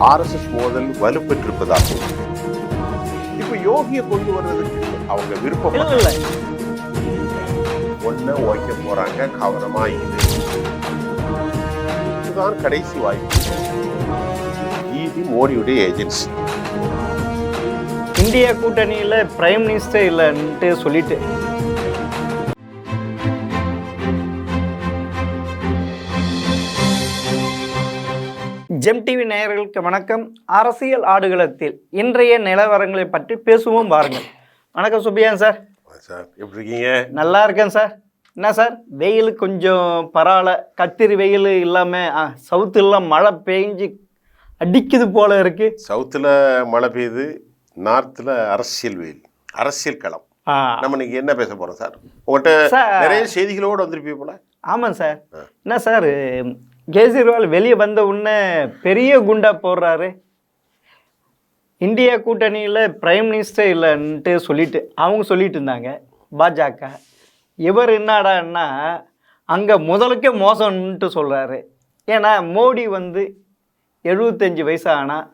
RSS மோதல் வலுப்பெற்றிருப்பதாகவும் இப்ப யோகியை கொண்டு வர்றதுக்கு அவங்க விருப்பம் இல்ல ஒண்ணு ஓய்க்க போறாங்க. கவனமா இதுதான் கடைசி வாய்ப்பு. இது மோடியுடைய ஏஜென்சி. இந்தியா கூட்டணியில பிரைம் மினிஸ்டர் இல்லைன்ட்டு சொல்லிட்டு ஜெம் டிவி நேயர்களுக்கு வணக்கம். அரசியல் ஆடுகளத்தில் இன்றைய நிலவரங்களை பற்றி பேசுவோம் பாருங்கள். வணக்கம் சுப்பியான் சார். சார் எப்படி இருக்கீங்க? நல்லா இருக்கேன் சார். என்ன சார் வெயில் கொஞ்சம் பரவாயில்ல, கத்திரி வெயில் இல்லாமல் சவுத்துலாம் மழை பெஞ்சு அடிக்குது போல இருக்கு. சவுத்தில் மழை பெய்யுது, நார்த்தில் அரசியல் வெயில், அரசியல் களம். நம்ம இன்னைக்கு என்ன பேச போறோம் சார்? உங்கள்கிட்ட நிறைய செய்திகளோடு வந்திருப்பீங்க போல. ஆமாம் சார். என்ன சார் கேஜ்ரிவால் வெளியே வந்த உடனே பெரிய குண்டா போடுறாரு. இந்தியா கூட்டணியில் பிரைம் மினிஸ்டர் இல்லைன்ட்டு அவங்க சொல்லிட்டு இருந்தாங்க பாஜக. இவர் என்னடான்னா அங்கே முதலுக்கே மோசம்ன்ட்டு சொல்கிறாரு. ஏன்னா மோடி 75 வயசு ஆனால்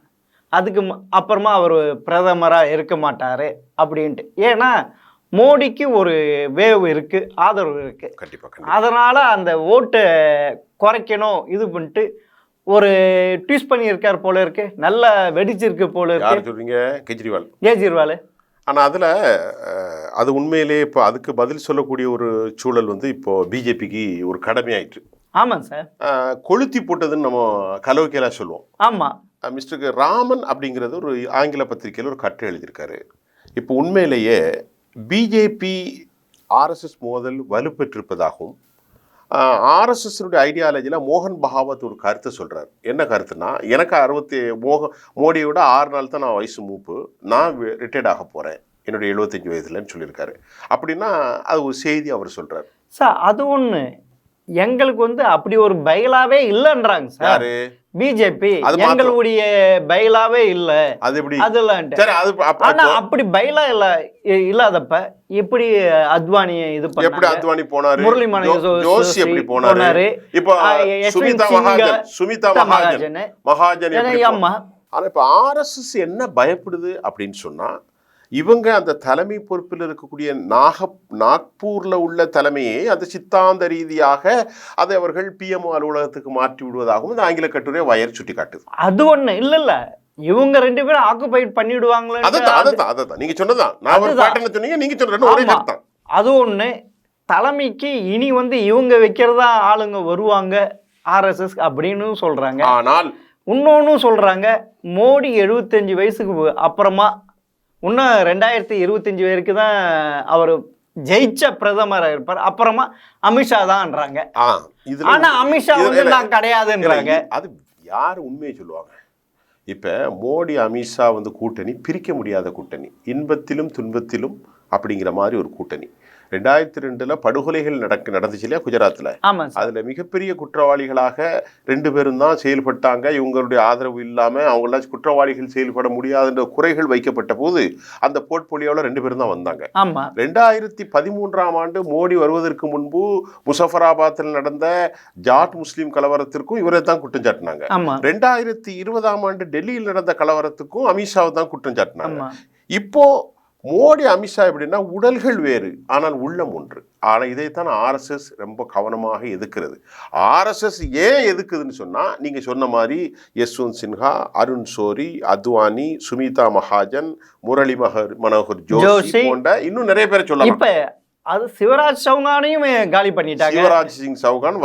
அதுக்கு அப்புறமா அவர் பிரதமராக இருக்க மாட்டார் அப்படின்ட்டு. ஏன்னா மோடிக்கு ஒரு வேவ் இருக்குது, ஆதரவு இருக்குது. கண்டிப்பாக. அதனால் அந்த ஓட்டை குறைக்கணும் இது பண்ணிட்டு ஒரு ட்வீட் பண்ணியிருக்கார் போல இருக்கு. நல்லா வெடிச்சிருக்கு போல இருக்கு. சொல்றீங்க கேஜ்ரிவால். ஆனால் அதில் அது உண்மையிலே இப்போ அதுக்கு பதில் சொல்லக்கூடிய ஒரு சூழல் இப்போ பிஜேபிக்கு ஒரு கடமையாயிற்று. ஆமாம் சார். கொளுத்தி போட்டதுன்னு நம்ம கலோக்கியலாக சொல்லுவோம். ஆமாம். மிஸ்டர் ராமன் அப்படிங்கிறது ஒரு ஆங்கில பத்திரிகையில் ஒரு கட்டுரை எழுதியிருக்காரு. இப்போ உண்மையிலேயே பிஜேபி ஆர்எஸ்எஸ் மோதல் வலுப்பெற்றிருப்பதாகவும் ஆர்எஸ்எஸ்னுடைய ஐடியாலஜியில் மோகன் பகாவத் ஒரு கருத்தை சொல்கிறார். என்ன கருத்துனா, எனக்கு மோடியோட 6 நாள் தான் நான் வயசு மூப்பு, நான் ரிட்டையர்ட் ஆக போகிறேன் என்னுடைய 75 வயதுலன்னு சொல்லியிருக்காரு. அப்படின்னா அது ஒரு செய்தி அவர் சொல்கிறார் சார். அது ஒன்று எங்களுக்கு அப்படி ஒரு பைலாவே இல்லைன்றாங்க சார் பிஜேபி. எங்களுடைய பைலாவே இல்ல. அது எப்படி அதெல்லாம் ஆனா அப்படி பைலா இல்லாதப்ப எப்படி அத்வானி இது பண்ணாரு? எப்படி அத்வானி போனாரு? முரளி ஜோஷி எப்படி போனாரு? இப்போ சுமிதா மகாஜன். ஆமா. ஆனா இப்ப ஆர்எஸ்எஸ் என்ன பயப்படுது அப்படின்னு சொன்னா, இவங்க அந்த தலைமை பொறுப்பில் இருக்கக்கூடிய நாக்பூர்ல உள்ள தலைமையை அந்த சித்தாந்த ரீதியாக அதை அவர்கள் பிஎம்ஓ அலுவலகத்துக்கு மாற்றி விடுவதாகவும் இந்த ஆங்கில கட்டுரை வயர் சுட்டி காட்டுது. அது ஒண்ணு இல்ல இவங்க 2 பேரும் ஆக்குபைட் பண்ணிடுவாங்களே. அதான் நீங்க சொன்னதான். நான் ஒரு பேட்டர்ன் சொன்னீங்க, நீங்க சொல்றது ஒரே கருத்து. அது ஒண்ணு. தலைமைக்கு இனி இவங்க வைக்கிறதா ஆளுங்க வருவாங்க ஆர்எஸ்எஸ் அப்படின்னு சொல்றாங்க. ஆனால் இன்னொன்னு சொல்றாங்க, மோடி 75 வயசுக்கு அப்புறமா இன்னும் 2025 வரைக்கும் தான் அவர் ஜெயிச்ச பிரதமராக இருப்பார். அப்புறமா அமித்ஷா தான்ன்றாங்க. ஆனா அமித்ஷா நான் கிடையாதுன்றாங்க. அது யார் உண்மையை சொல்லுவாங்க? இப்ப மோடி அமித்ஷா கூட்டணி பிரிக்க முடியாத கூட்டணி, இன்பத்திலும் துன்பத்திலும் அப்படிங்கிற மாதிரி ஒரு கூட்டணி. 2002 படுகொலைகள் நடந்துச்சு இல்லையா குஜராத்தில்? அதுல மிகப்பெரிய குற்றவாளிகளாக 2 பேரும் தான் செயல்பட்டாங்க. இவங்களுடைய ஆதரவு இல்லாம அவங்களாம் குற்றவாளிகள் செயல்பட முடியாதுன்ற குறைகள் வைக்கப்பட்ட போது அந்த போர்ட்போலியோவில் 2 பேரும் தான் வந்தாங்க. 2013ஆம் ஆண்டு மோடி வருவதற்கு முன்பு முசஃபராபாத்தில் நடந்த ஜாட் முஸ்லீம் கலவரத்திற்கும் இவரை தான் குற்றம் சாட்டினாங்க. 2020ஆம் ஆண்டு டெல்லியில் நடந்த கலவரத்துக்கும் அமித்ஷாவை தான் குற்றம் சாட்டினாங்க. இப்போ மோடி அமித்ஷா எப்படின்னா உடல்கள் வேறு ஆனால் உள்ளம் ஒன்று. ஆனால் இதைத்தான் ஆர்எஸ்எஸ் ரொம்ப கவனமாக எதிர்க்கிறது. ஆர்எஸ்எஸ் ஏன் எதுக்குதுன்னு சொன்னா, நீங்க சொன்ன மாதிரி யஷ்வந்த் சின்ஹா, அருண் ஷோரி, அத்வானி, சுமிதா மகாஜன், முரளி மனோகர் ஜோஷி போன்ற இன்னும் நிறைய பேரை சொல்லலாம். அது சிவராஜ் சௌகானையும் காலி பண்ணிட்டாங்க. சிவராஜ் சிங் சௌகான்,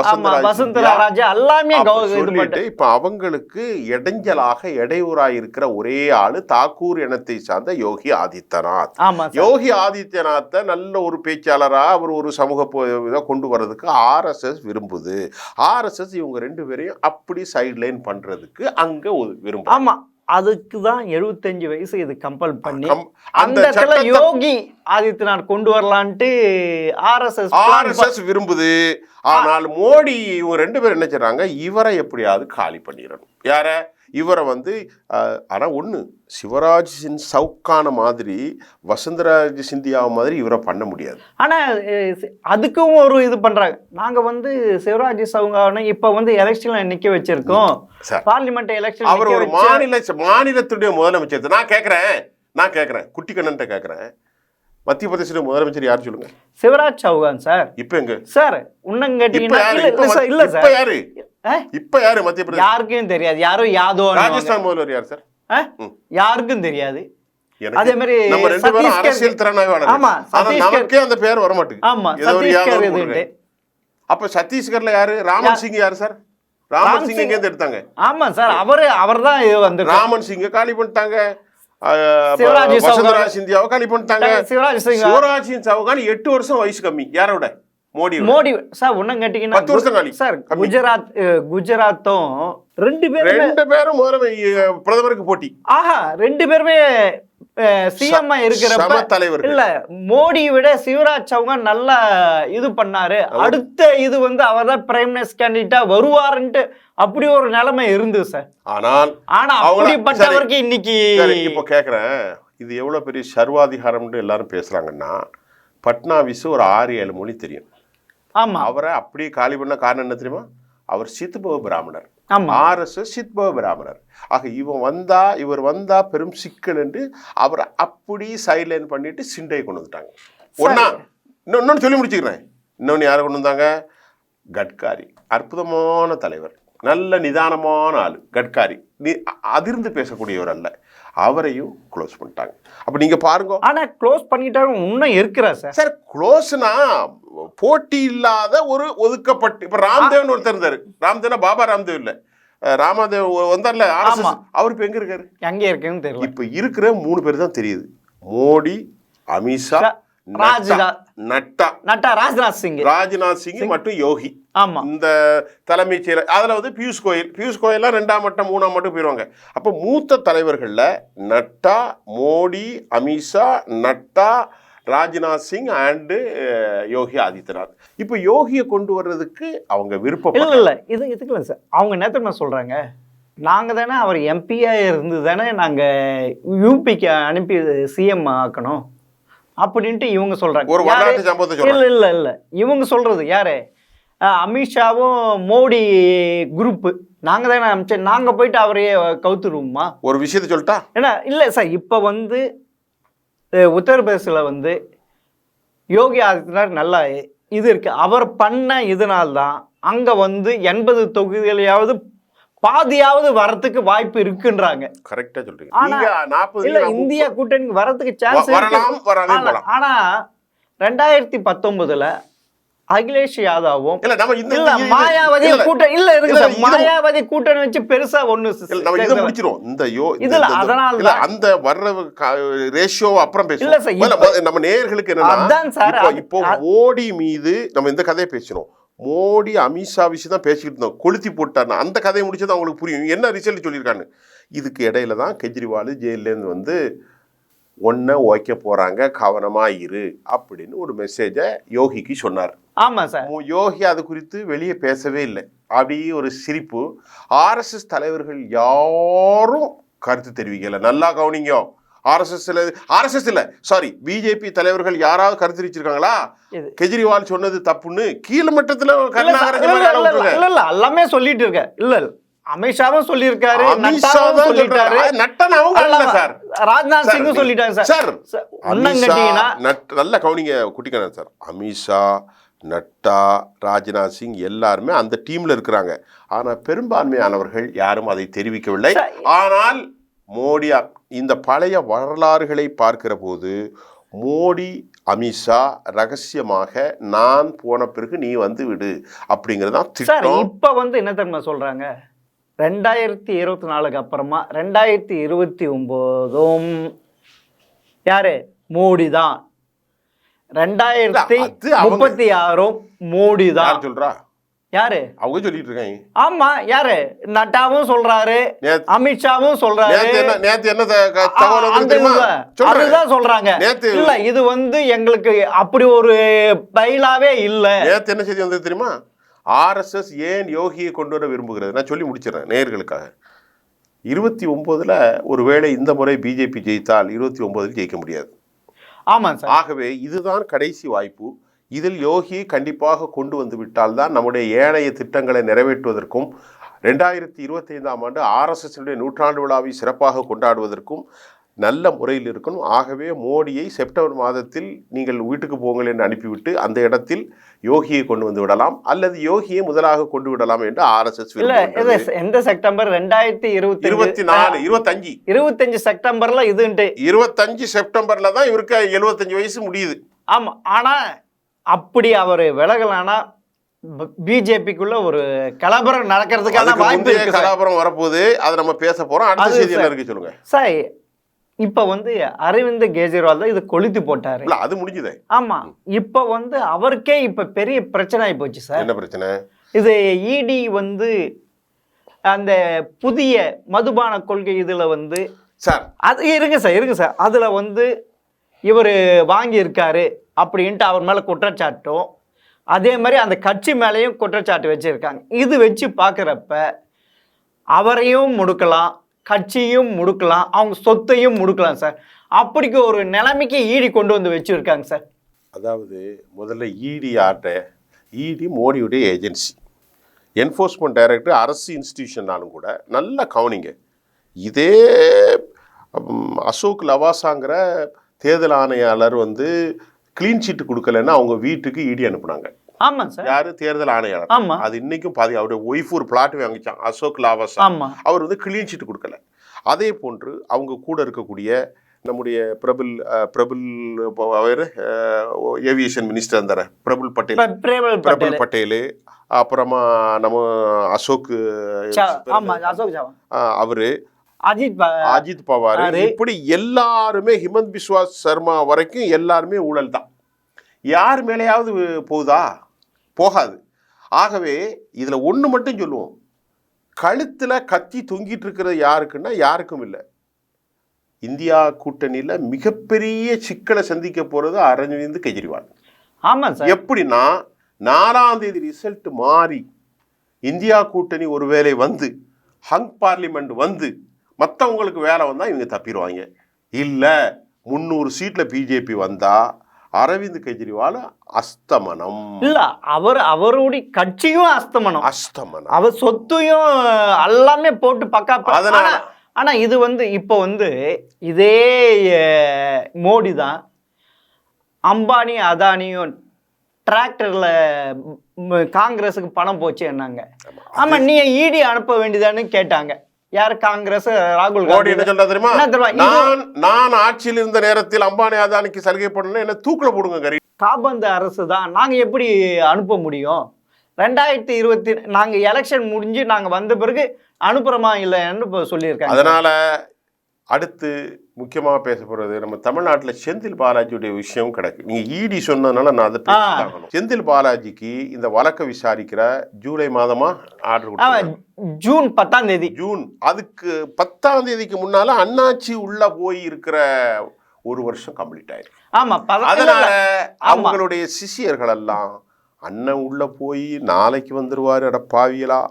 வசுந்தரா எல்லாமே சொல்லிட்டு இப்ப அவங்களுக்கு இடைஞ்சலாக இடையூறாக இருக்கிற ஒரே ஆளு தாக்கூர் இனத்தை சார்ந்த யோகி ஆதித்யநாத். யோகி ஆதித்யநாத்தை நல்ல ஒரு பேச்சாளரா அவர் ஒரு சமூக கொண்டு வர்றதுக்கு ஆர்எஸ்எஸ் விரும்புது. ஆர்எஸ்எஸ் இவங்க 2 பேரையும் அப்படி சைட்லைன் பண்றதுக்கு அங்க விரும்புது. ஆமா, அதுக்கு தான் 75 வயசு இது கம்பல் பண்ணி அந்த யோகி ஆதித்யநாத் கொண்டு வரலான்ட்டு ஆர்எஸ்எஸ் விரும்புது. ஆனால் மோடி இவங்க 2 பேரும் என்ன செய்றாங்க, இவரை எப்படியாவது காலி பண்ணிடணும். யார? இவரை வந்து ஆனால் ஒன்று சிவராஜ் சவுக்கான மாதிரி வசுந்தராஜ் சிந்தியா மாதிரி இவரை பண்ண முடியாது. ஆனால் அதுக்கும் ஒரு இது பண்ணுறாங்க. நாங்கள் வந்து சிவராஜ் சவுகான இப்போ வந்து எலெக்ஷனில் நிற்க வச்சிருக்கோம், பார்லிமெண்ட் எலெக்ஷன். அவர் ஒரு மாநிலத்துடைய முதலமைச்சர். நான் கேட்குறேன் குட்டி கண்ணன்ட்ட கேட்குறேன், மத்திய பிரதேச முதலமைச்சர் யார் சொல்லுங்க? சிவராஜ் சௌகான் சார். இப்போ எங்க சார் இன்னும் கேட்டீங்கன்னா இல்ல சார், யாரு இப்ப யாரு மத்திய பிரதேச? யாருக்கும் தெரியாது. யாரோ யாதோ. ராஜஸ்தான் முதல்வர் யார் சார்? யாருக்கும் தெரியாது. அதே மாதிரி நம்ம ரெண்டு பேரும் அரசியல் திறனாய்வாளர். ஆமா, ஆனா நமக்கே அந்த பேர் வர மாட்டேங்குது. ஆமா, சத்தீஸ்கர். அப்ப சத்தீஸ்கர்ல யாரு? ராமன் சிங் யாரு சார்? ராமன் சிங் எங்க இருந்து எடுத்தாங்க? ஆமா சார், அவர்தான் வந்து ராமன் சிங்க காலி பண்ணிட்டாங்க. சிவராஜ் சிந்தியாவை காலி பண்ணிட்டாங்க. சிவராஜ் சவுகான் 8 வருஷம் வயசு கம்மி. யாரோட? மோடி சார். ஒன்னும் கேட்டீங்கன்னா 10 வருஷம் காலி சார். குஜராத்தும் ரெண்டு பேரும் பிரதமருக்கு போட்டி. ஆஹா, ரெண்டு பேருமே சிஎம் இருக்கிறப்ப தலைவர் இல்ல, மோடியை விட சிவராஜ் சௌகான் நல்லா இது பண்ணாரு. அடுத்த இது வந்து அவர் தான் பிரைம் மினிஸ்டர் கேண்டிடேட்டா வருவாருன்ட்டு அப்படி ஒரு நிலைமை இருந்தது சார். ஆனா அப்படிப்பட்டவருக்கு இன்னைக்கு இப்போ கேக்குறேன், இது எவ்வளவு பெரிய சர்வாதிகாரம்னு எல்லாரும் பேசுறாங்கன்னா, பட்னாவிஸ் ஒரு 6-7 மொழி தெரியும். ஆமா, அவரை அப்படியே காலி பண்ண காரணம் என்ன தெரியுமா? அவர் சித்பவ பிராமணர், RSS சித்பவ பிராமணர். ஆக இவர் வந்தா பெரும் சிக்கல் என்று அவரை அப்படி சைட்லைன் பண்ணிட்டு சிண்டையை கொண்டு வந்துட்டாங்க. இன்னொன்னு சொல்லி முடிச்சுக்கிறேன். இன்னொன்னு யாரை கொண்டு வந்தாங்க? கட்காரி. அற்புதமான தலைவர், நல்ல நிதானமான ஆளு கட்காரி. அதிர்ந்து பேசக்கூடியவர் அல்ல. அவரையும் க்ளோஸ் பண்ணிட்டாங்க. அப்ப நீங்க பாருங்க. ஆனா க்ளோஸ் பண்ணிட்டாங்க இன்னும் இருக்கிறா சார். சார் க்ளோஸ்னா போட்டி இல்லாத ஒரு ஒதுக்கப்பட்டு. இப்ப ராம்தேவ் ஒருத்தர் இருந்தாரு. ராம்தேவ் பாபா ராம்தேவ் இல்ல, ராமதேவ் வந்தார்ல RSS. அவர் இப்ப எங்க இருக்காரு? எங்க இருக்குன்னு தெரியல. இப்ப இருக்கிற 3 பேர் தான் தெரியுது. மோடி, அமித்ஷா, ராஜ்நாத் சிங் மற்றும் யோகி. ஆமா, இந்த தலைமைச் செயலர். அதுல வந்து பியூஷ் கோயல் 2ஆம் மட்டம் 3ஆம் மட்டம் போயிருவாங்க. அப்ப மூத்த தலைவர்கள்ல நட்டா, மோடி, அமித்ஷா, நட்டா, ராஜ்நாத் சிங் அண்ட் யோகி ஆதித்யநாத். இப்ப யோகியை கொண்டு வர்றதுக்கு அவங்க விருப்பம் இல்ல. இதுக்குல சார் அவங்க நேரத்தை சொல்றாங்க, நாங்க தானே அவர் எம்பியா இருந்து தானே நாங்க யூபிக்கு அனுப்பி சிஎம் ஆக்கணும் அப்படின்ட்டு இவங்க சொல்றாங்க. ஒரு வரலாற்று சம்பவத்தை சொல்றாங்க. இல்ல இவங்க சொல்றது யாரு? அமித்ஷாவும் மோடி குரூப் நாங்க தானே அமைச்சர், நாங்க போயிட்டு அவரையே கவுத்துருவோமா? ஒரு விஷயத்த சொல்லிட்டா ஏன்னா இல்ல சார், இப்ப வந்து உத்தரப்பிரதேசில் வந்து யோகி ஆதித்யநாத் நல்லா இது இருக்கு. அவர் பண்ண இதனால்தான் அங்க வந்து 80 தொகுதிகளையாவது பாதியாவது வரத்துக்கு வாய்ப்பு இருக்குன்றாங்க. கரெக்டா சொல்றீங்க. இல்ல, இந்தியா கூட்டணிக்கு வரதுக்கு சான்ஸ் இருக்கு. ஆனா 2019 அகிலேஷ் யாதவும் மாயாவதி கூட்டணி இல்ல இருக்கு. மாயாவதி கூட்டணி வச்சு பெருசா ஒண்ணு முடிச்சிரும். இந்த அதனால அந்த வர்ற ரேஷியோ அப்புறம் பேசுவோம். நம்ம நேயர்களுக்கு என்னன்னா, இப்போ மோடி மீது நம்ம இந்த கதையை பேசணும். மோடி அமித்ஷா விஷயம் தான் பேசிக்கிட்டு இருந்தோம். கொளுத்தி போட்டாருன்னா அந்த கதையை முடிச்சது அவங்களுக்கு புரியும் என்ன ரிசல்ட் சொல்லியிருக்காங்க. இதுக்கு இடையில தான் கெஜ்ரிவால் ஜெயிலேருந்து வந்து ஒன்றை ஓய்க்க போறாங்க, கவனமா இரு அப்படின்னு ஒரு மெசேஜை யோகிக்கு சொன்னார். ஆமா சார். யோகி அது குறித்து வெளியே பேசவே இல்லை. அப்படியே ஒரு சிரிப்பு. RSS தலைவர்கள் யாரும் கருத்து தெரிவிக்கல. நல்லா கவனிங்க. RSS இல்ல, சாரி, பிஜேபி தலைவர்கள் யாராவது கருத்து தெரிவிச்சிருக்காங்களா கெஜ்ரிவால் சொன்னது தப்புன்னு? கீழ மட்டத்துல எல்லாமே சொல்லிட்டு இருக்க. இல்ல அமித்ஷாவும் சொல்லியிருக்காரு, ராஜ்நாத் சிங்கும் சொல்லிட்டாங்க சார். நல்ல கவனிங்க குட்டிக்கண்ணன் சார். அமித்ஷா, நட்டா, ராஜ்நாத் சிங் எல்லாருமே அந்த டீம்ல இருக்கிறாங்க. ஆனா பெரும்பான்மையானவர்கள் யாரும் அதை தெரிவிக்கவில்லை. ஆனால் மோடி, இந்த பழைய வரலாறுகளை பார்க்கிற போது மோடி, அமித்ஷா ரகசியமாக நான் போன பிறகு நீ வந்து விடு அப்படிங்கறதான் திட்டம். இப்ப வந்து என்ன தெரியுமா சொல்றாங்க? 2024 அப்புறமா 2029 யாரு? மோடி தான். 2036 மோடி தான் சொல்றா. யாரு? அவங்க சொல்லிட்டு இருக்காங்க. ஆமா, யாரு? நட்டாவும் சொல்றாரு, அமித்ஷாவும் சொல்றாரு. நேத்து என்ன தகவல் தெரியுமா? அதுதான் சொல்றாங்க. இல்ல இது வந்து எங்களுக்கு அப்படி ஒரு பயிலாவே இல்ல. நேத்து என்ன செய்தி வந்தது தெரியுமா? RSS ஏன் யோகியை கொண்டு வர விரும்புகிறது? நான் சொல்லி முடிச்சிடறேன் நேயர்களுக்காக. 29ல் ஒருவேளை இந்த முறை பிஜேபி ஜெயித்தால் 29ல் ஜெயிக்க முடியாது. ஆமாம் சார். ஆகவே இதுதான் கடைசி வாய்ப்பு. இதில் யோகியை கண்டிப்பாக கொண்டு வந்து விட்டால் தான் நம்முடைய ஏனைய திட்டங்களை நிறைவேற்றுவதற்கும் 2025ஆம் ஆண்டு ஆர்எஸ்எஸ்னுடைய நூற்றாண்டு விழாவை சிறப்பாக கொண்டாடுவதற்கும் நல்ல முறையில் இருக்கணும். ஆகவே மோடியை செப்டம்பர் மாதத்தில் நீங்கள் வீட்டுக்கு போங்கள் என்று அனுப்பிவிட்டு அந்த இடத்தில் யோகியை கொண்டு வந்து விடலாம், அல்லது யோகியை முதலாக கொண்டு விடலாம் என்று ஆர்எஸ்எஸ். எந்த செப்டம்பர் 2025 செப்டம்பர்ல இதுன்ட்டு 25 செப்டம்பர்ல தான் இவருக்கு 75 வயசு முடியுது. ஆமா, ஆனா அப்படி அவர் விலகலானா பிஜேபிக்குள்ள ஒரு கலவரம் நடக்கிறதுக்கான வாய்ப்பு இருக்கு. கலவரம் வரப்போகுது, அதை நம்ம பேச போறோம். அடுத்த செய்தியில இருக்கு, சொல்லுங்க சார். இப்ப அரவிந்த் கெஜ்ரிவால் தான் இது கொளுத்தி போட்டாரு. அது முடிஞ்சதே. ஆமா, இப்ப அவருக்கே இப்ப பெரிய பிரச்சனை ஆகி போச்சு சார். என்ன பிரச்சனை? இது இடி அந்த புதிய மதுபான கொள்கை இதுல சார் அது இருங்க சார் அதுல இவர் வாங்கியிருக்காரு அப்படின்ட்டு அவர் மேல குற்றச்சாட்டும், அதே மாதிரி அந்த கட்சி மேலேயும் குற்றச்சாட்டு வச்சிருக்காங்க. இது வச்சு பார்க்குறப்ப அவரையும் முடுக்கலாம், கட்சியும் முடுக்கலாம், அவங்க சொத்தையும் முடுக்கலாம் சார். அப்படிக்கு ஒரு நிலைமைக்கு ஈடி கொண்டு வந்து வச்சுருக்காங்க சார். அதாவது முதல்ல இடி இடி மோடியுடைய ஏஜென்சி, என்ஃபோர்ஸ்மெண்ட் டைரக்டர் அரசு இன்ஸ்டிடியூஷன்னாலும் கூட நல்ல கவனிங்க. இதே அசோக் லவாசாங்கிற தேர்தல் ஆணையாளர் கிளீன் சீட்டு கொடுக்கலன்னா அவங்க வீட்டுக்கு இடி அனுப்புனாங்க. ஆமாம் சார். யாரு? தேர்தல் ஆணையாளர். ஆமாம். அது இன்னைக்கும் அவருடைய ஒய்ஃப் ஒரு பிளாட் வாங்கிச்சான், அசோக் லாவாசா. ஆமாம். அவர் கிளீன் சீட்டு கொடுக்கல. அதே போன்று அவங்க கூட இருக்கக்கூடிய நம்முடைய பிரபுல் ஏவியேஷன் மினிஸ்டர் அந்த பிரபுல் பட்டேல், அப்புறமா நம்ம அசோக் அவரு, அஜித் பவார், இப்படி எல்லாருமே, ஹிமந்த் பிஸ்வா சர்மா வரைக்கும் எல்லாருமே ஊழல் தான். யார் மேலேயாவது போகுதா? போகாது. ஆகவே இதுல ஒண்ணு மட்டும் சொல்லுவோம், கழுத்துல கத்தி தொங்கிட்டு இருக்கிறது யாருக்குன்னா யாருக்கும் இல்லை. இந்தியா கூட்டணியில மிகப்பெரிய சிக்கலை சந்திக்க போறது அரவிந்த் கெஜ்ரிவால். ஆமா சார். எப்படின்னா 4ஆம் தேதி ரிசல்ட் மாறி இந்தியா கூட்டணி ஒருவேளை ஹங் பார்லிமெண்ட் மற்றவங்களுக்கு வேலை வந்தா இவங்க தப்பிடுவாங்க. இல்ல 300 சீட்ல பிஜேபி வந்தா அரவிந்த் கெஜ்ரிவால் அஸ்தமனம். இல்ல, அவருடைய கட்சியும் அஸ்தமனம், அவர் சொத்தையும் எல்லாமே போட்டு பக்கா. அதனால ஆனா இது இப்போ இதே மோடி தான் அம்பானி அதானியும் டிராக்டர்ல காங்கிரஸுக்கு பணம் போச்சு என்னாங்க. ஆமா, நீ இடி அனுப்ப வேண்டியதான்னு கேட்டாங்க. யார்? காங்கிரஸ், ராகுல் காந்தி. என்ன சொல்றா தெரியுமா? நான் ஆட்சியில் இருந்த நேரத்தில் அம்பானி அதானிக்கு சலுகை பண்ணணும், என்ன தூக்கில போடுங்க. காபந்து அரசு தான், நாங்க எப்படி அனுப்ப முடியும்? 2020 நாங்க எலெக்ஷன் முடிஞ்சு நாங்க வந்த பிறகு அனுப்புறமா இல்லைன்னு சொல்லியிருக்காங்க. அதனால அடுத்து முக்கியமாக பேச போகிறது நம்ம தமிழ்நாட்டில் செந்தில் பாலாஜியுடைய விஷயம் கிடக்கு. நீங்கள் இடி சொன்னதுனால நான் அதை பேசிட்டாகணும். செந்தில் பாலாஜிக்கு இந்த வழக்கை விசாரிக்கிற ஜூலை மாதமா ஆர்டர் கொடுத்தாங்க. ஜூன் 10ஆம் தேதி. அதுக்கு 10ஆம் தேதிக்கு முன்னால அண்ணாச்சி உள்ள போய் இருக்கிற ஒரு வருஷம் கம்ப்ளீட் ஆயிருக்கு. ஆமா, அதனால அவங்களுடைய சிஷியர்கள் எல்லாம் அண்ணன் உள்ள போய் நாளைக்கு வந்துருவாரு, அட பாவியலா,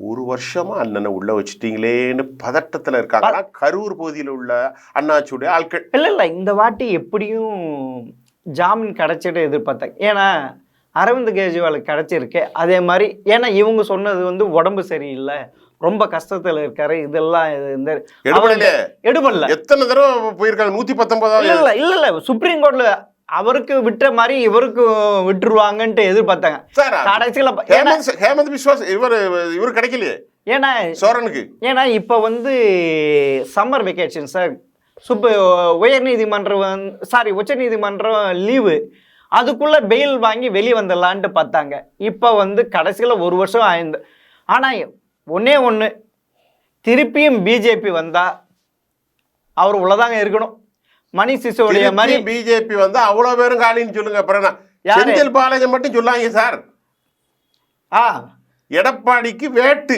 ஒரு வருஷமா அண்ணனை உள்ள வச்சுட்டீங்களேன்னு பதட்டத்தில் இருக்காங்க. கரூர் பகுதியில் உள்ள அண்ணாச்சியுடைய ஆட்கள். இல்லை, இந்த வாட்டி எப்படியும் ஜாமீன் கிடைச்சிட்டு எதிர்பார்த்தாங்க. ஏன்னா அரவிந்த் கெஜ்ரிவாலுக்கு கிடைச்சிருக்கு. அதே மாதிரி ஏன்னா இவங்க சொன்னது உடம்பு சரியில்லை, ரொம்ப கஷ்டத்தில் இருக்காரு, இதெல்லாம் எடுபடல. எத்தனை தடவை போயிருக்காங்க? 119. இல்ல சுப்ரீம் கோர்ட்ல அவருக்கு விட்டுற மாதிரி இவருக்கு விட்டுருவாங்கன்ட்டு எதிர்பார்த்தாங்க. கடைசியில் ஹேமந்த் பிஸ்வாஸ் இவர் கிடைக்கலையே. ஏன்னா சோரனுக்கு இப்போ சம்மர் வெக்கேஷன் சார். உச்ச நீதிமன்றம் லீவு, அதுக்குள்ள பெயில் வாங்கி வெளியே வந்துடலான்ட்டு பார்த்தாங்க. இப்போ கடைசியில் ஒரு வருஷம் ஆயிருந்து. ஆனால் ஒன்று திருப்பியும் பிஜேபி வந்தா அவர் உள்ளதாங்க இருக்கணும். மணிஷ் சிசோடியா மாதிரி பிஜேபி அவ்வளவு பேரும் காலின்னு சொல்லுங்க. செந்தில் பாலாஜி மட்டும் சொல்லாங்க சார். எடப்பாடிக்கு வேட்டு,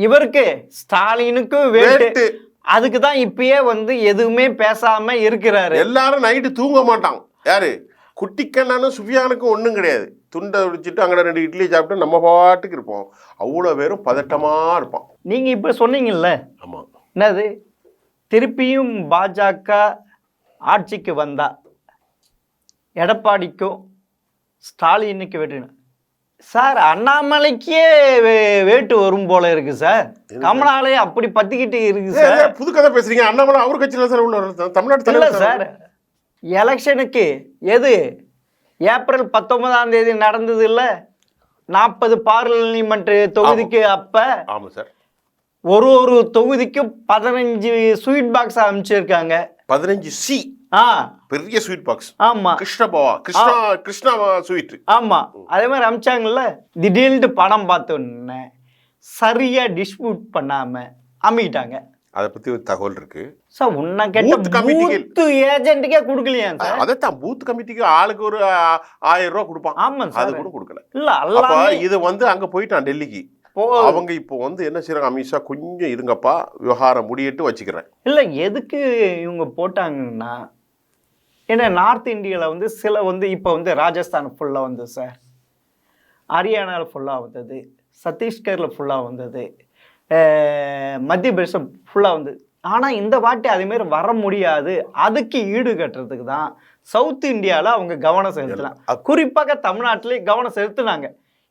இவருக்கு ஸ்டாலினுக்கு வேட்டு. அதுக்கு தான் இப்பயே எதுவுமே பேசாம இருக்கிறாரு. எல்லாரும் நைட்டு தூங்க மாட்டாங்க. யாரு? குட்டிக்கண்ணனும் சுஃபியானுக்கும் ஒன்றும் கிடையாது, துண்டை வச்சுட்டு அங்கே 2 இட்லி சாப்பிட்டு நம்ம பாட்டுக்கு இருப்போம். அவ்வளோ பேரும் பதட்டமாக இருப்பான். நீங்கள் இப்போ சொன்னீங்கல்ல, ஆமாம், என்னது திருப்பியும் பாஜக ஆட்சிக்கு வந்தா எடப்பாடிக்கும் ஸ்டாலினுக்கு வெட்டு சார், அண்ணாமலைக்கே வேட்டு வரும் போல இருக்கு சார். கமலாலயே அப்படி பத்திக்கிட்டு இருக்கு சார். புது கதை பேசுறீங்க. அண்ணாமலை அவர் கட்சியில் சார் உள்ள தமிழ்நாட்டு இல்லை தலைவர் சார், எலெக்ஷனுக்கு எது ஏப்ரல் 19 நடந்தது இல்லை, 40 பார்லிமெண்ட் தொகுதிக்கு அப்ப ஆமாம் சார், ஒரு தொகுதிக்கும் 15 ஸ்வீட் பாக்ஸ் அமைச்சிருக்காங்க. 15 சி ஆ பெரிய ஸ்வீட் பாக்ஸ். ஆமா, கிருஷ்ணா ஸ்வீட். ஆமா, அதே மாதிரி அமிச்சாங்கல்ல. திடீர்னு படம் பார்த்தோன்னே சரியா டிஸ்ட்ரிபியூட் பண்ணாம அமிட்டாங்க. அதை பத்தி ஒரு தகவல் இருக்கு சார். உன்ன கேட்ட பூத் ஏஜென்ட்டுக்கே கொடுக்கலையா சார்? அதைத்தான் பூத் கமிட்டிக்கு ஆளுக்கு ஒரு 1000 ரூபா கொடுப்பான். ஆமா சார், அது கூட கொடுக்கல. இல்ல அப்ப இது அங்க போயிட்டான் டெல்லிக்கு. அவங்க இப்போ என்ன செய்யறாங்க, அமித்ஷா கொஞ்சம் இருங்கப்பா, விவகாரம் முடியிட்டு வச்சுக்கிறேன். இல்ல எதுக்கு இவங்க போட்டாங்கன்னா, ஏன்னா நார்த் இந்தியாவில் சில இப்போ ராஜஸ்தான் ஃபுல்லாக வந்தது சார், ஹரியானாவில் ஃபுல்லாக வந்தது, சத்தீஸ்கரில் ஃபுல்லாக வந்தது, மத்திய பிரதேசம் ஃபுல்லாக வந்தது. ஆனால் இந்த வாட்டி அதேமாரி வர முடியாது. அதுக்கு ஈடு கட்டுறதுக்கு தான் சவுத் இந்தியாவில் அவங்க கவனம் செலுத்தலாம். குறிப்பாக தமிழ்நாட்டிலே கவனம் செலுத்தினாங்க.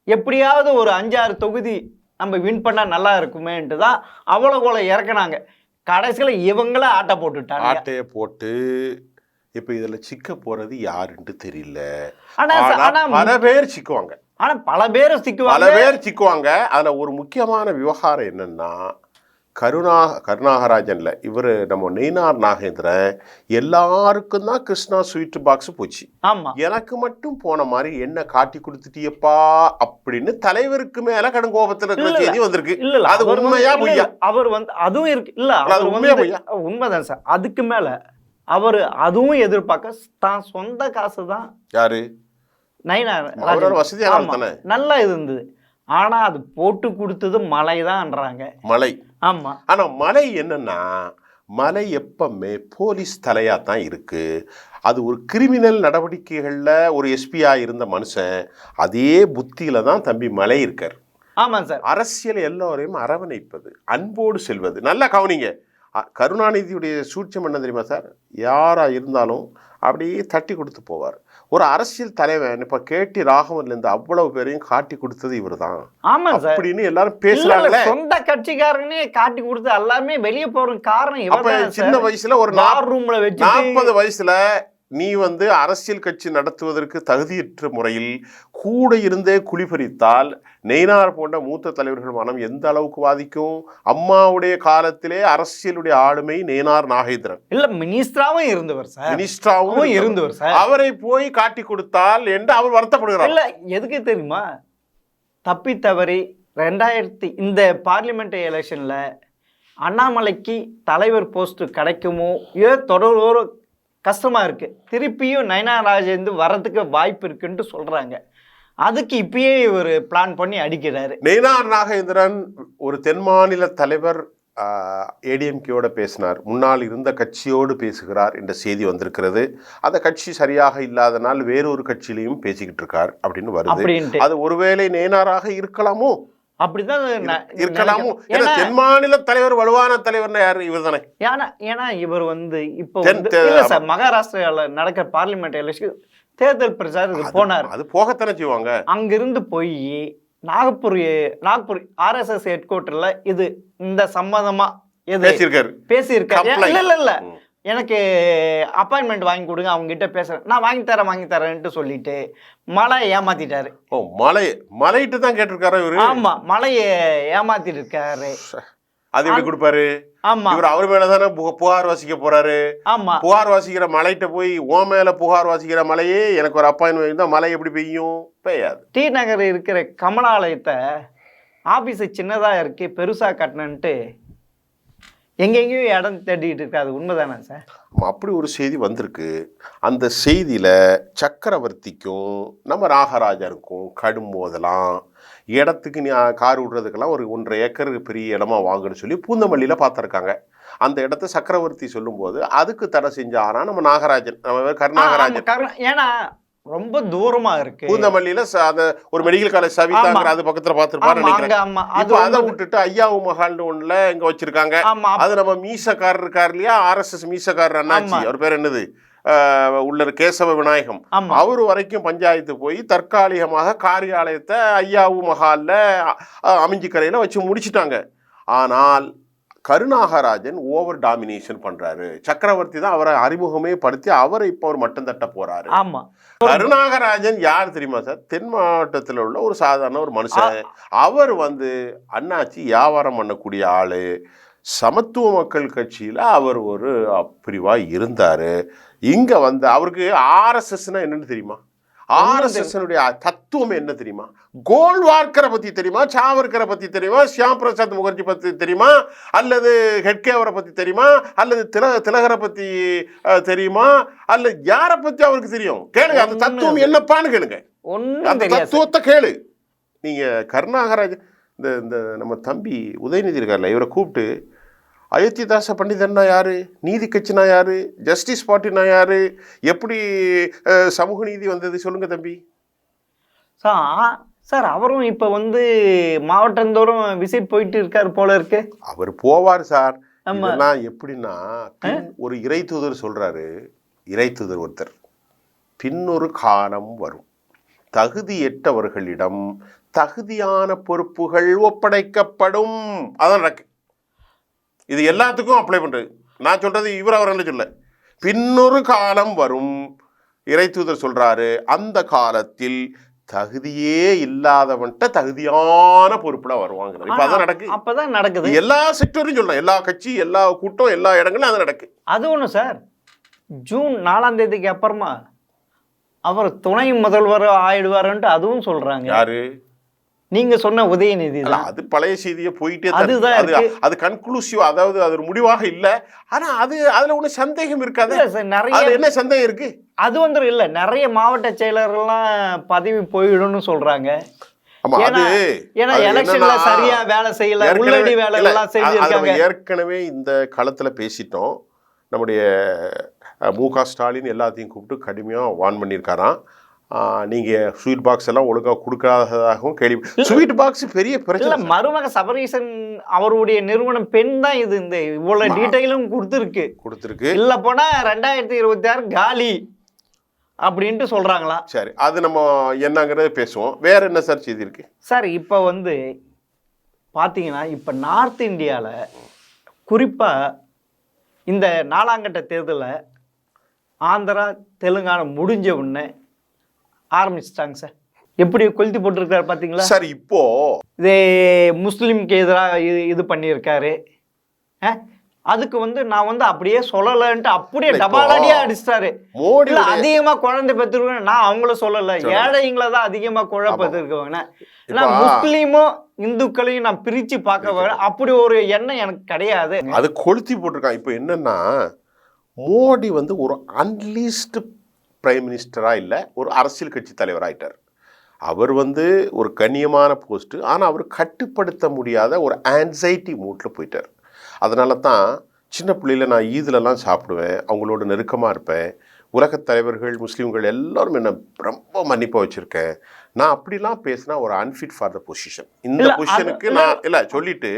எப்படியாவது ஒரு 5-6 தொகுதி நம்ம வின் பண்ணால் நல்லா இருக்குமேன்ட்டு தான் அவ்வளோ இறக்குனாங்க. கடைசியில் இவங்கள ஆட்டை போட்டுட்டாங்க. ஆட்டையை போட்டு இப்போ இதில் சிக்க போகிறது யாருன்ட்டு தெரியல. ஆனால் பல பேர் சிக்குவாங்க. ஆனால் பல பேர் சிக்குவாங்க. அதில் ஒரு முக்கியமான விவகாரம் என்னன்னா, கருணாகராஜன்ல இவர் நம்ம நயினார் நாகேந்திரன் எல்லாருக்கும் தான் கிருஷ்ணா ஸ்வீட் பாக்ஸ் போச்சு. ஆமா, எனக்கு மட்டும் போன மாதிரி என்ன காட்டி கொடுத்துட்டியப்பா அப்படின்னு தலைவருக்கு மேல கடும் கோபத்தில் இருக்கிற செய்தி வந்திருக்கு. அது உண்மையா பொய்யா? அவர் அதுவும் இருக்கு. இல்ல அது உண்மையா பொய்யா? உண்மைதான் சார். அதுக்கு மேல அவர் அதுவும் எதிர்பார்க்க தான் சொந்த காசு தான். யாரு? நயினார் வசதியான நல்லா இருந்தது. ஆனா அது போட்டு கொடுத்தது மலை தான்ன்றாங்க. மலை. ஆமா, ஆனா மலை என்னன்னா, மலை எப்பவுமே போலீஸ் தலையா தான் இருக்கு. அது ஒரு கிரிமினல் நடவடிக்கைகள்ல ஒரு எஸ்பியா இருந்த மனுஷன் அதே புத்தியில தான் தம்பி மலை இருக்கார். ஆமா சார். அரசியல் எல்லோரையும் அரவணைப்பது, அன்போடு செல்வது. நல்லா கவனிங்க. கருணாநிதியுடைய சூட்சம் என்ன தெரியுமா சார்? யாரா இருந்தாலும் அப்படியே தட்டி கொடுத்து போவார். ஒரு அரசியல் தலைவன் இப்ப கேடி ராகவன்ல இருந்து அவ்வளவு பேரையும் காட்டி கொடுத்தது இவர் தான். ஆமா சார் அப்படின்னு எல்லாரும் பேசுறாங்க. சொந்த கட்சிக்காரனே காட்டி கொடுத்து எல்லாருமே வெளியே போற காரணம் இவர். சின்ன வயசுல ஒரு 40 வயசுல நீ அரசியல் கட்சி நடத்துவதற்கு தகுதியற்ற முறையில் கூட இருந்தே குளிபறித்தால் நெய்னார் போன்ற மூத்த தலைவர்கள் மனம் எந்த அளவுக்கு பாதிக்கும்? அம்மாவுடைய காலத்திலே அரசியலுடைய ஆளுமை நெய்னார் நாகேந்திரன் இல்ல மினிஸ்டராவும் இருந்தவர் சார். மினிஸ்டராவும் இருந்தவர் சார். அவரை போய் காட்டி கொடுத்தால் என்று அவர் வருத்தப்படுகிறார். இல்ல எதுக்கு தெரியுமா? தப்பி தவறி 2000 இந்த பார்லிமெண்ட் எலெக்ஷன்ல அண்ணாமலைக்கு தலைவர் போஸ்ட் கிடைக்குமோ தொடர் கஷ்டமா இருக்கு. திருப்பியும் நயினார் நாகேந்திரன் வரதுக்கு வாய்ப்பு இருக்குன்னு சொல்றாங்க. அதுக்கு இப்பயே இவர் பிளான் பண்ணி அடிக்கிறாரு. நயினார் நாகேந்திரன் ஒரு தென் மாநில தலைவர் ஏடிஎம்கேயோட பேசினார், முன்னால் இருந்த கட்சியோடு பேசுகிறார் என்ற செய்தி வந்திருக்கிறது. அந்த கட்சி சரியாக இல்லாதனால் வேறொரு கட்சியிலையும் பேசிக்கிட்டு இருக்கார் அப்படின்னு வருது. அது ஒருவேளை நயினாராக இருக்கலாமோ? அப்படிதான் இருக்கலாமோ? தென் மாநில தலைவர் வலுவான தலைவர் யாரு? இவர் தானே. ஏன்னா இவர் இப்போ மகாராஷ்டிரால நடக்கிற பார்லிமெண்ட் எலெக்ஷன் தேர்தல் பிரச்சாரத்துக்கு போனார். அது போகத்தானே செய்வாங்க. அங்கிருந்து போய் நாகப்பூர் RSS ஹெட் குவார்டர்ல இந்த சம்பந்தமா பேசியிருக்காரு. இல்ல எனக்கு அப்பாயின்மெண்ட் வாங்கி கொடுங்க, அவங்க கிட்ட பேசுறேன், நான் வாங்கி தரேன்ட்டு சொல்லிட்டு மலை ஏமாத்திட்டாரு. மலையிட்டு தான் கேட்டிருக்காரு இவரு. ஆமா, மலையை ஏமாத்திட்டு இருக்காரு. அது எப்படி கொடுப்பாரு? ஆமா, இவர் அவர் மேலதானே புகார் வாசிக்க போறாரு. ஆமா, புகார் வாசிக்கிற மலைகிட்ட போய் ஓ மேல புகார் வாசிக்கிற மலையே எனக்கு ஒரு அப்பாயின்மெண்ட் தான், மலை எப்படி பெய்யும்? பெய்யாது. டி நகர் இருக்கிற கமலாலயத்தை ஆபீஸ் சின்னதா இருக்கு, பெருசா கட்டணுன்ட்டு எங்கெங்கேயும் இடம் தேடிட்டு இருக்கு. அது உண்மைதானே சார்? அப்படி ஒரு செய்தி வந்திருக்கு. அந்த செய்தியில சக்கரவர்த்திக்கும் நம்ம நாகராஜருக்கும் கடும் மோதலாம். இடத்துக்கு நீ கார் விடுறதுக்கெல்லாம் ஒரு 1.5 ஏக்கர் பெரிய இடமா வாங்குன்னு சொல்லி பூந்தமல்லியில பார்த்துருக்காங்க. அந்த இடத்த சக்கரவர்த்தி சொல்லும் போது அதுக்கு தடை செஞ்சாரா நம்ம நாகராஜன், நம்ம கருணாகராஜன். ஏன்னா ரொம்ப தூரமா இருக்கு. பூந்தமல்லியில அந்த ஒரு மெடிக்கல் காலேஜ் சவிதாங்கிற அது பக்கத்துல பார்த்துருப்பாரு நினைக்கிறேன். இப்போ அதை விட்டுட்டு ஐயாவு மஹால்னு ஒண்ணுல இங்க வச்சிருக்காங்க. அது நம்ம மீசக்காரர் இருக்காரு இல்லையா, RSS மீசக்காரர் அண்ணாச்சி, அவர் பேர் என்னது, உள்ள கேசவ விநாயகம், அவரு வரைக்கும் பஞ்சாயத்து போய் தற்காலிகமாக காரியாலயத்தை ஐயாவு மஹால்ல அமைஞ்சிக்கரையில வச்சு முடிச்சுட்டாங்க. ஆனால் கருணாகராஜன் ஓவர் டாமினேஷன் பண்றாரு. சக்கரவர்த்தி தான் அவரை அறிமுகமே படுத்தி அவரை இப்போ அவர் மட்டம் தட்ட போறாரு. ஆமா, கருணாகராஜன் யார் தெரியுமா சார்? தென் மாவட்டத்தில் உள்ள ஒரு சாதாரண ஒரு மனுஷன். அவர் அண்ணாச்சி வியாபாரம் பண்ணக்கூடிய ஆளு. சமத்துவ மக்கள் கட்சியில அவர் ஒரு பிரிவா இருந்தாரு. இங்க அவருக்கு RSSனா என்னன்னு தெரியுமா? RSS தத்துவம் என்ன தெரியுமா? கோல்வார்கரை பத்தி தெரியுமா? சாவர்கரை பத்தி தெரியுமா? ஷியாம் பிரசாத் முகர்ஜி பத்தி தெரியுமா? அல்லது ஹெட்கேவரை பத்தி தெரியுமா? அல்லது திலகரை பத்தி தெரியுமா? அல்ல யாரை பத்தி அவருக்கு தெரியும்? கேளுங்க, அந்த தத்துவம் என்னப்பான்னு கேளுங்க. அந்த தத்துவத்தை கேளு. நீங்க கருணாகராஜ் இந்த நம்ம தம்பி உதயநிதி இருக்கார்ல, இவரை கூப்பிட்டு அயோத்திதாச பண்டிதன்னா யாரு, நீதி கட்சினா யாரு, ஜஸ்டிஸ் பார்ட்டினா யாரு, எப்படி சமூக நீதி வந்தது சொல்லுங்க தம்பி. சார் அவரும் இப்ப மாவட்டந்தோறும் விசிட் போயிட்டு இருக்காரு போல இருக்கு. அவர் போவார் சார். இதெல்லாம் எப்படின்னா, ஒரு இறை தூதர் சொல்றாரு, இறை தூதர் ஒருத்தர், பின்னொரு காலம் வரும், தகுதியற்றவர்களிடம் தகுதியான பொறுப்புகள் ஒப்படைக்கப்படும். அதான் நடக்கு. இது எல்லாத்துக்கும் அப்ளை பண்றது. நான் சொல்றது இவர் அவர்கள் சொல்ல. பின்னொரு காலம் வரும், இறை தூதர் சொல்றாரு, அந்த காலத்தில் தகுதியே இல்லாதவன்ட்ட தகுதியான பொறுப்புல வருவாங்க. இப்ப அதான் நடக்கு. அப்பதான் நடக்குது. எல்லா செக்டரும் சொல்றேன், எல்லா கட்சி, எல்லா கூட்டம், எல்லா இடங்களும் அது நடக்கு. அது ஒண்ணு சார், ஜூன் 4ஆம் தேதிக்கு அப்புறமா அவர் துணை முதல்வர் ஆயிடுவாருன்ட்டு அதுவும் சொல்றாங்க. யாரு? நீங்க சொன்ன உதயநிதி. அது பழைய செய்தியை போயிட்டே அது கன்க்ளூசிவ், அதாவது அது ஒரு முடிவாக இல்லை. ஆனா அதுல ஒண்ணு சந்தேகம் இருக்காது. நிறைய என்ன சந்தேகம் இருக்கு? அது இல்ல, நிறைய மாவட்ட செயலர்கள்லாம் பதவி போயிடும்னு சொல்றாங்க. ஏன்னா எலெக்ஷன்ல சரியா வேலை செய்யல, உள்ளடி வேலை எல்லாம் செஞ்சிருக்காங்க. ஏற்கனவே இந்த களத்துல பேசிட்டோம். நம்முடைய மு.க. ஸ்டாலின் எல்லாத்தையும் கூப்பிட்டு கடுமையா வார்ன் பண்ணியிருக்காராம். நீங்கள் ஸ்வீட் பாக்ஸ் எல்லாம் ஒழுங்காக கொடுக்காததாகவும் கேள்வி. ஸ்வீட் பாக்ஸ் பெரிய பிரச்சனை. மருமக சபரீசன் அவருடைய நிறுவனம் பெண் தான் இது. இந்த இவ்வளவு டீட்டெயிலும் கொடுத்துருக்கு. இல்லை போனா 2026 காலி அப்படின்ட்டு சொல்றாங்களா? சரி, அது நம்ம என்னங்கிறத பேசுவோம். வேற என்ன சார் செய்தி இருக்கு சார்? இப்போ பார்த்தீங்கன்னா, இப்போ நார்த் இந்தியாவில் குறிப்பாக இந்த 4ஆம் கட்ட தேர்தலில் ஆந்திரா தெலுங்கானா முடிஞ்ச உடனே ஆரம்பிச்சிட்டாங்க சார். எப்படி கொளுத்தி போட்டிருக்காரு பார்த்தீங்களா சார்? இப்போ இதே முஸ்லீம்க்கு எதிராக இது பண்ணியிருக்காரு. அதுக்கு நான் அப்படியே சொல்லலைன்ட்டு அப்படியே டபாலடியா அடிச்சிட்டாரு. மோடி அதிகமா குழந்தை பெற்றிருக்கேன், நான் அவங்கள சொல்லலை, ஏழைங்களை தான் அதிகமா குழப்பத்திருக்கவங்க. ஏன்னா முஸ்லீமும் இந்துக்களையும் நான் பிரிச்சு பார்க்க அப்படி ஒரு எண்ணம் எனக்கு கிடையாது. அது கொளுத்தி போட்டிருக்கான். இப்போ என்னன்னா, மோடி ஒரு அன்லீஸ்ட் பிரைம் மினிஸ்டராக இல்லை, ஒரு அரசியல் கட்சி தலைவராகிட்டார். அவர் ஒரு கண்ணியமான போஸ்ட்டு, ஆனால் அவர் கட்டுப்படுத்த முடியாத ஒரு ஆன்சைட்டி மூட்டில் போயிட்டார். அதனால தான் சின்ன பிள்ளையில் நான் ஈதுலலாம் சாப்பிடுவேன், அவங்களோட நெருக்கமாக இருப்பேன். உலகத் தலைவர்கள், முஸ்லீம்கள் எல்லோரும் என்னை ரொம்ப மன்னிப்பாக வச்சுருக்கேன். நான் அப்படிலாம் பேசினா ஒரு அன்ஃபிட் ஃபார் த பொசிஷன், இந்த பொசிஷனுக்கு நான் இல்லை சொல்லிவிட்டு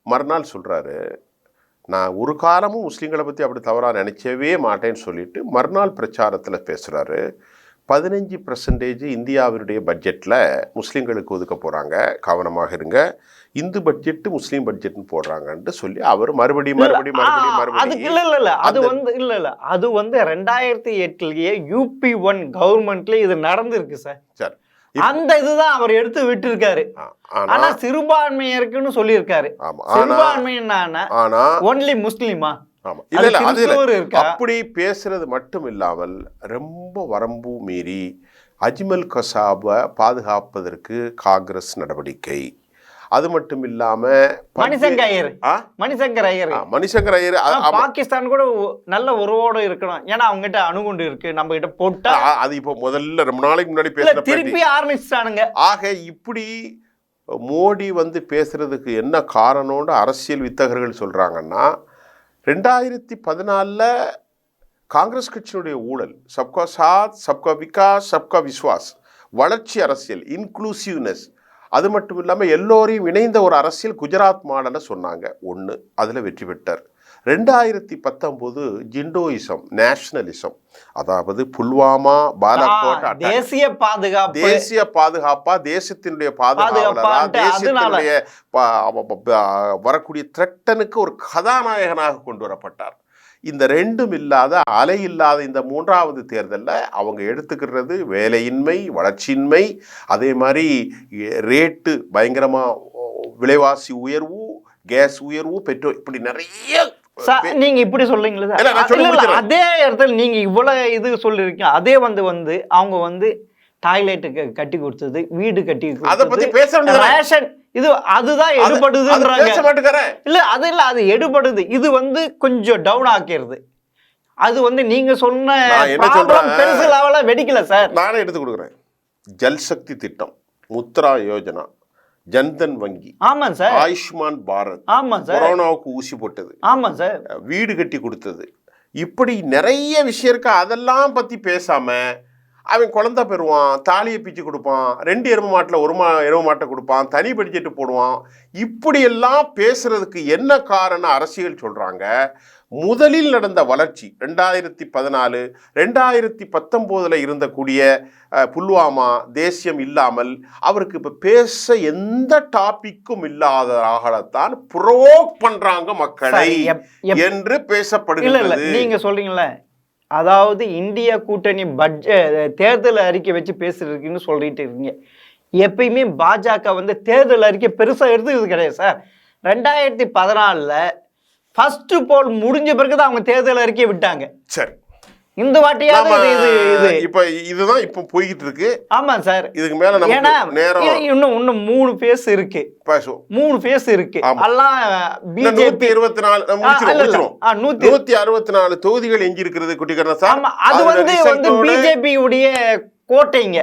மறுநாள் சொல்கிறாரு, நான் ஒரு காலமும் முஸ்லீம்களை பற்றி அப்படி தவறாக நினைச்சவே மாட்டேன்னு சொல்லிட்டு மறுநாள் பிரச்சாரத்தில் பேசுகிறாரு. 15% இந்தியாவினுடைய பட்ஜெட்டில் முஸ்லீம்களுக்கு ஒதுக்க போகிறாங்க, கவனமாக இருங்க, இந்து பட்ஜெட்டு முஸ்லீம் பட்ஜெட்னு போடுறாங்கன்ட்டு சொல்லி அவர் மறுபடியும் அது 2008 UP1 கவர்மெண்ட்ல இது நடந்திருக்கு சார். சரி, அந்த இதுதான் அவர் எடுத்து விட்டு இருக்காரு. ஆனா சிறுபான்மையருக்குன்னு சொல்லியிருக்காரு. சிறுபான்மையினா ஒன்லி முஸ்லிமா? அப்படி பேசுறது மட்டும் இல்லாமல் ரொம்ப வரம்பு மீறி அஜ்மல் கசாபை பாதுகாப்பதற்கு காங்கிரஸ் நடவடிக்கை. அது மட்டும் இல்லாம மணிசங்கர் ஐயர் பாகிஸ்தான் கூட நல்ல உறவோடு இருக்கணும். ஏன்னா அவங்க கிட்ட அணுகுண்டு இருக்கு, நம்ம கிட்ட போட்டா அது இப்போ முதல்ல ரொம்ப நாளைக்கு முன்னாடி பேச திருப்பி ஆரம்பிச்சிட்டானுங்க. ஆக இப்படி மோடி பேசுறதுக்கு என்ன காரணம்னு அரசியல் வித்தகர்கள் சொல்றாங்கன்னா, 2014 காங்கிரஸ் கட்சியினுடைய ஊழல், சப்கா சாத், சப்கா விகாஸ், சப்கா விஸ்வாஸ், வளர்ச்சி அரசியல், இன்க்ளூசிவ்னஸ், அது மட்டும் இல்லாமல் எல்லோரையும் இணைந்த ஒரு அரசியல் குஜராத் மாடலை சொன்னாங்க. ஒன்று, அதில் வெற்றி பெற்றார். 2019 ஜிண்டோயிசம், நேஷனலிசம், அதாவது புல்வாமா, பாலாகோட், தேசிய பாதுகாப்பா, தேசத்தினுடைய பாதுகாவலரா, தேசத்தினுடைய வரக்கூடிய த்ரெட்டனுக்கு ஒரு கதாநாயகனாக கொண்டு வரப்பட்டார். இந்த ரெண்டும் இல்லாத, அலை இல்லாத இந்த 3வது தேர்தலில் அவங்க எடுத்துக்கிறது வேலையின்மை, வளர்ச்சியின்மை, அதே மாதிரி ரேட்டு பயங்கரமாக, விலைவாசி உயர்வு, கேஸ் உயர்வு, பெட்ரோல், இப்படி நிறைய. நீங்க இப்படி சொல்றீங்களா? அதே இடத்துல நீங்க இவ்வளவு இது சொல்லிருக்கீங்க. அதே வந்து அவங்க டாய்லெட்டுக்கு கட்டி கொடுத்தது, வீடு கட்டி கொடுத்தது, ரேஷன், இது அதுதான் எடுபடுதுன்றாங்க. இல்ல அது இல்ல, அது எடுபடுது. இது கொஞ்சம் டவுன் ஆக்கிறது. அது நீங்க சொன்ன பெருசு லெவல வெடிக்கல சார். நானே எடுத்து கொடுக்குறேன். ஜல்சக்தி திட்டம், முத்ரா யோஜனா, ஜன்தன் வங்கி, ஆமா சார், ஆயுஷ்மான் பாரத், ஆமா சார், கொரோனாவுக்கு ஊசி போட்டது, ஆமா சார், வீடு கட்டி கொடுத்தது, இப்படி நிறைய விஷயம் இருக்கு. அதெல்லாம் பத்தி பேசாம அவன் குழந்தை பெறுவான், தாலியை பிச்சு கொடுப்பான், 2 எருமை மாட்டில் 1 எருமை மாட்டை கொடுப்பான், தனி பட்ஜெட்டு போடுவான். இப்படியெல்லாம் பேசுறதுக்கு என்ன காரணம்? அரசியல் சொல்றாங்க. முதலில் நடந்த வளர்ச்சி 2014, 2019 இருந்தக்கூடிய புல்வாமா தேசியம் இல்லாமல் அவருக்கு இப்போ பேச எந்த டாபிக்கும் இல்லாததாகத்தான் ப்ரோவோக் பண்றாங்க மக்களை என்று பேசப்படுகிறது. நீங்க சொல்றீங்களே, அதாவது இந்தியா கூட்டணி தேர்தல் அறிக்கை வச்சு பேசுறதுக்குன்னு சொல்லிட்டு இருக்கீங்க. எப்பயுமே பாஜக தேர்தல் அறிக்கை பெருசா எடுத்துக்கிறது கிடையாது சார். 2014 ஃபர்ஸ்ட் போல் முடிஞ்ச பிறகுதான் அவங்க தேர்தல் அறிக்கையை விட்டாங்க. சரி, இந்த வாட்டியாவது இப்ப இதுதான் இப்ப போய்கிட்டு இருக்கு. ஆமா சார், இதுக்கு மேல இன்னும் 3 பேஸ் இருக்கு, 3 பேஸ் இருக்கு. எல்லாம் பிஜேபி 164 தொகுதிகள் எஞ்சி இருக்கிறது குட்டிகரண. அது பிஜேபி உடைய கோட்டைங்க.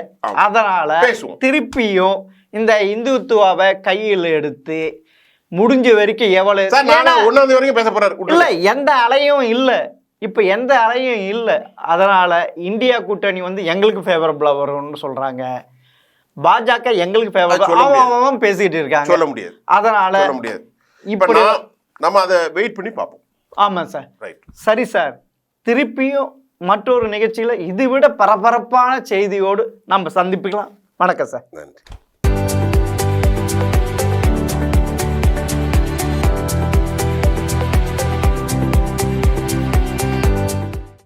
அதனால திருப்பியும் இந்த இந்துத்துவாவை கையில் எடுத்து முடிஞ்ச வரைக்கும் எவ்வளவு 1 வரைக்கும் பேச போறாரு. இல்ல, எந்த அலையும் இல்ல, இப்ப எந்த அலையும் இல்ல. அதனால இந்தியா கூட்டணி எங்களுக்கு ஃபேவரபிளா வரும்னு சொல்றாங்க. பாஜக எங்களுக்கு ஃபேவரபிளா பேசிட்டு இருக்காங்க. சொல்ல முடியாது. அதனால சொல்ல முடியாது. இப்ப நம்ம அதை வெயிட் பண்ணி பார்ப்போம். ஆமா சார். சரி சார், திருப்பியும் மற்றொரு நிகழ்ச்சியில இதை விட பரபரப்பான செய்தியோடு நம்ம சந்திப்பிக்கலாம். வணக்கம் சார். நன்றி.